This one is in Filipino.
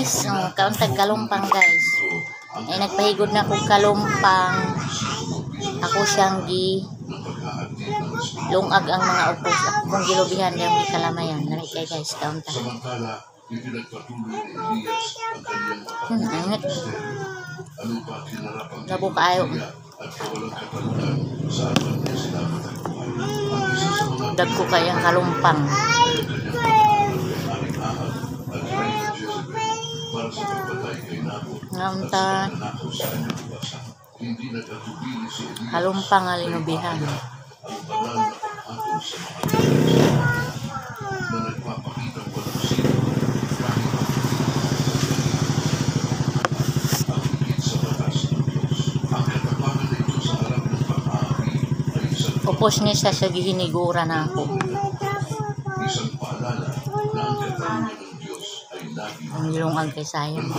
guys, kauntag kalumpang guys. Ay nagpahigod na kong kalumpang. Ako siyang lungag ang mga upos. Kung gilubihan yung kalamayan. Nami kay guys, kauntag. Angit. Labo kaayo. Dagko kayang kalumpang. Kauntag. Kalumpang alinubihan. Upos niya sa gihinigura na ako. Ang ilungag kay sayang.